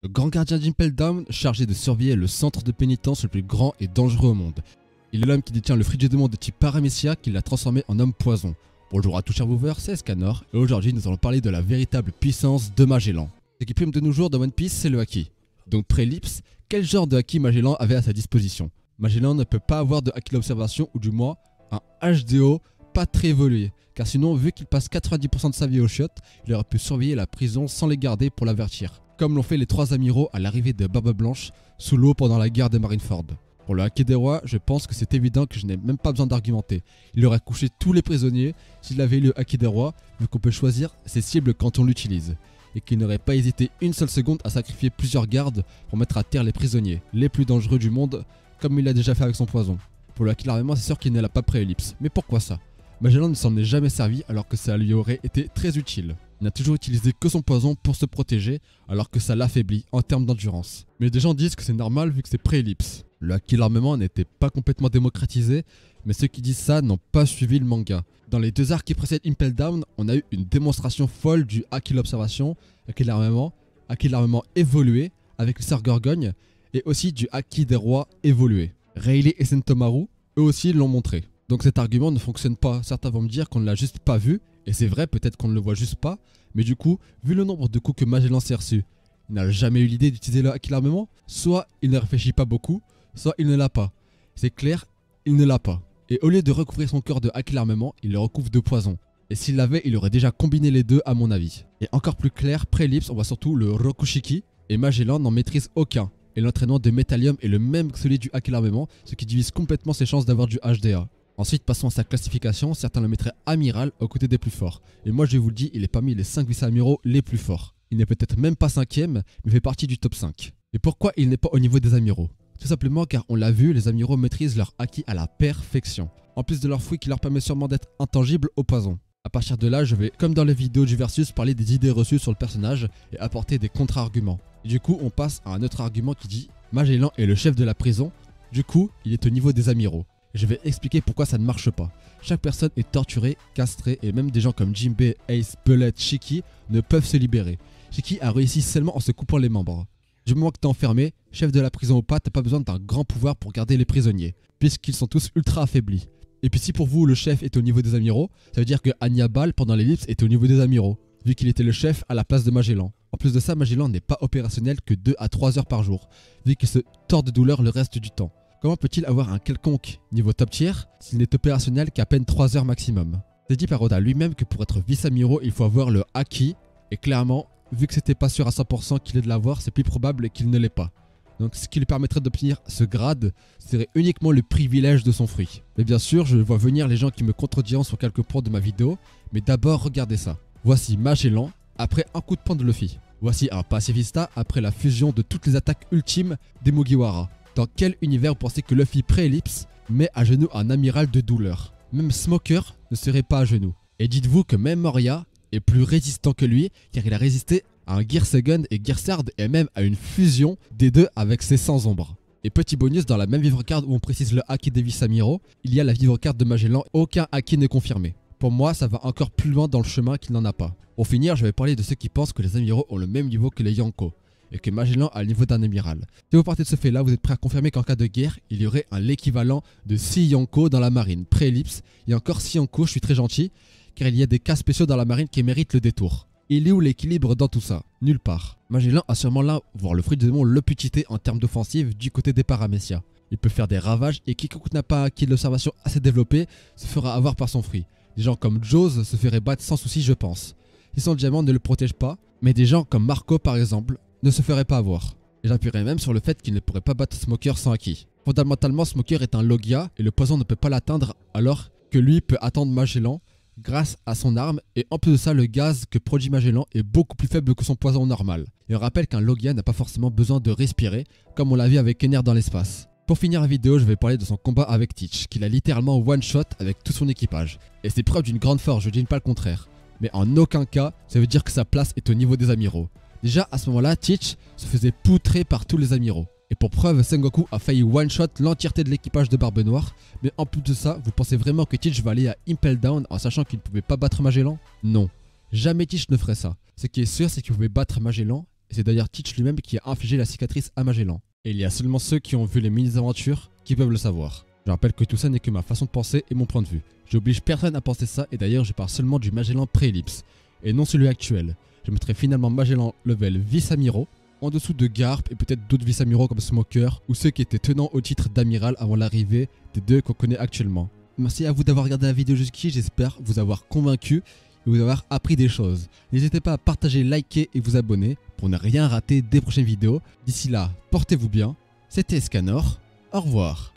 Le grand gardien d'Impel Down, chargé de surveiller le centre de pénitence le plus grand et dangereux au monde. Il est l'homme qui détient le fruit du démon de type Paramecia qui l'a transformé en homme poison. Bonjour à tous chers viewers, c'est Scanor et aujourd'hui nous allons parler de la véritable puissance de Magellan. Ce qui prime de nos jours dans One Piece, c'est le haki. Donc pré-Ellipse, quel genre de haki Magellan avait à sa disposition? Magellan ne peut pas avoir de haki d'observation ou du moins un HDO pas très évolué. Car sinon, vu qu'il passe 90% de sa vie aux chiottes, il aurait pu surveiller la prison sans les garder pour l'avertir. Comme l'ont fait les trois amiraux à l'arrivée de Barbe Blanche sous l'eau pendant la guerre de Marineford. Pour le haki des rois, je pense que c'est évident que je n'ai même pas besoin d'argumenter. Il aurait couché tous les prisonniers s'il avait eu le haki des rois, vu qu'on peut choisir ses cibles quand on l'utilise. Et qu'il n'aurait pas hésité une seule seconde à sacrifier plusieurs gardes pour mettre à terre les prisonniers, les plus dangereux du monde, comme il l'a déjà fait avec son poison. Pour le haki de l'armement, c'est sûr qu'il ne l'a pas pré-Ellipse. Mais pourquoi ça? Magellan ne s'en est jamais servi alors que ça lui aurait été très utile. Il n'a toujours utilisé que son poison pour se protéger alors que ça l'affaiblit en termes d'endurance. Mais des gens disent que c'est normal vu que c'est pré-Ellipse. Le haki de l'armement n'était pas complètement démocratisé, mais ceux qui disent ça n'ont pas suivi le manga. Dans les deux arcs qui précèdent Impel Down, on a eu une démonstration folle du haki de l'observation, haki de l'armement évolué avec le cerf Gorgogne, et aussi du haki des rois évolué. Rayleigh et Sentomaru, eux aussi l'ont montré. Donc cet argument ne fonctionne pas. Certains vont me dire qu'on ne l'a juste pas vu, et c'est vrai, peut-être qu'on ne le voit juste pas, mais du coup, vu le nombre de coups que Magellan s'est reçu, il n'a jamais eu l'idée d'utiliser le haki de l'armement. Soit il ne réfléchit pas beaucoup, soit il ne l'a pas. C'est clair, il ne l'a pas. Et au lieu de recouvrir son corps de haki de l'armement, il le recouvre de poison. Et s'il l'avait, il aurait déjà combiné les deux à mon avis. Et encore plus clair, pré-Ellipse, on voit surtout le Rokushiki, et Magellan n'en maîtrise aucun. Et l'entraînement de Metallium est le même que celui du haki de l'armement, ce qui divise complètement ses chances d'avoir du HDA. Ensuite, passons à sa classification, certains le mettraient amiral aux côtés des plus forts. Et moi je vous le dis, il est parmi les 5 vice-amiraux les plus forts. Il n'est peut-être même pas 5ème, mais fait partie du top 5. Et pourquoi il n'est pas au niveau des amiraux? Tout simplement car on l'a vu, les amiraux maîtrisent leur haki à la perfection. En plus de leur fruit qui leur permet sûrement d'être intangibles au poison. A partir de là, je vais, comme dans les vidéos du Versus, parler des idées reçues sur le personnage et apporter des contre-arguments. Du coup, on passe à un autre argument qui dit Magellan est le chef de la prison, du coup, il est au niveau des amiraux. Je vais expliquer pourquoi ça ne marche pas. Chaque personne est torturée, castrée et même des gens comme Jinbei, Ace, Bullet, Shiki ne peuvent se libérer. Shiki a réussi seulement en se coupant les membres. Du moment que t'es enfermé, chef de la prison ou pas, t'as pas besoin d'un grand pouvoir pour garder les prisonniers, puisqu'ils sont tous ultra affaiblis. Et puis si pour vous le chef est au niveau des amiraux, ça veut dire que Hannibal pendant l'ellipse était au niveau des amiraux, vu qu'il était le chef à la place de Magellan. En plus de ça, Magellan n'est pas opérationnel que 2 à 3 heures par jour, vu qu'il se tord de douleur le reste du temps. Comment peut-il avoir un quelconque niveau top tier s'il n'est opérationnel qu'à peine 3 heures maximum? C'est dit par Oda lui-même que pour être vice-amiraux, il faut avoir le haki, et clairement, vu que c'était pas sûr à 100% qu'il ait de l'avoir, c'est plus probable qu'il ne l'ait pas. Donc ce qui lui permettrait d'obtenir ce grade serait uniquement le privilège de son fruit. Mais bien sûr, je vois venir les gens qui me contrediront sur quelques points de ma vidéo, mais d'abord regardez ça. Voici Magellan après un coup de poing de Luffy. Voici un pacifista après la fusion de toutes les attaques ultimes des Mugiwara. Dans quel univers vous pensez que Luffy pré-Ellipse met à genoux un amiral de douleur? Même Smoker ne serait pas à genoux. Et dites-vous que même Moria est plus résistant que lui, car il a résisté à un Gear-Segun et Gearsard et même à une fusion des deux avec ses 100 ombres. Et petit bonus, dans la même vivre card où on précise le haki des vice-amiraux, il y a la vivre card de Magellan, aucun haki n'est confirmé. Pour moi, ça va encore plus loin dans le chemin qu'il n'en a pas. Pour finir, je vais parler de ceux qui pensent que les amiraux ont le même niveau que les Yonko, et que Magellan a le niveau d'un amiral. Si vous partez de ce fait là, vous êtes prêt à confirmer qu'en cas de guerre, il y aurait l'équivalent de 6 Yonko dans la marine, pré-Ellipse, et encore 6 Yonko, je suis très gentil, car il y a des cas spéciaux dans la marine qui méritent le détour. Il est où l'équilibre dans tout ça? Nulle part. Magellan a sûrement là, voire le fruit du démon, le plus cheaté en termes d'offensive du côté des Paramecia. Il peut faire des ravages et quiconque n'a pas un haki de l'observation assez développé se fera avoir par son fruit. Des gens comme Jaws se feraient battre sans souci je pense. Si son diamant ne le protège pas, mais des gens comme Marco par exemple ne se feraient pas avoir. Et j'appuierais même sur le fait qu'il ne pourrait pas battre Smoker sans haki. Fondamentalement Smoker est un Logia et le poison ne peut pas l'atteindre alors que lui peut attendre Magellan grâce à son arme, et en plus de ça, le gaz que produit Magellan est beaucoup plus faible que son poison normal. Et on rappelle qu'un Logia n'a pas forcément besoin de respirer, comme on l'a vu avec Kenner dans l'espace. Pour finir la vidéo, je vais parler de son combat avec Teach, qu'il a littéralement one-shot avec tout son équipage. Et c'est preuve d'une grande force, je dis pas le contraire. Mais en aucun cas, ça veut dire que sa place est au niveau des amiraux. Déjà, à ce moment-là, Teach se faisait poutrer par tous les amiraux. Et pour preuve, Sengoku a failli one-shot l'entièreté de l'équipage de Barbe Noire. Mais en plus de ça, vous pensez vraiment que Teach va aller à Impel Down en sachant qu'il ne pouvait pas battre Magellan? Non, jamais Teach ne ferait ça. Ce qui est sûr, c'est qu'il pouvait battre Magellan et c'est d'ailleurs Teach lui-même qui a infligé la cicatrice à Magellan. Et il y a seulement ceux qui ont vu les mini-aventures qui peuvent le savoir. Je rappelle que tout ça n'est que ma façon de penser et mon point de vue. J'oblige personne à penser ça et d'ailleurs je parle seulement du Magellan pré-ellipse, et non celui actuel. Je mettrai finalement Magellan level vice-amiraux, en dessous de Garp et peut-être d'autres vice-amiraux comme Smoker, ou ceux qui étaient tenants au titre d'amiral avant l'arrivée des deux qu'on connaît actuellement. Merci à vous d'avoir regardé la vidéo jusqu'ici, j'espère vous avoir convaincu et vous avoir appris des choses. N'hésitez pas à partager, liker et vous abonner pour ne rien rater des prochaines vidéos. D'ici là, portez-vous bien, c'était Escanor, au revoir.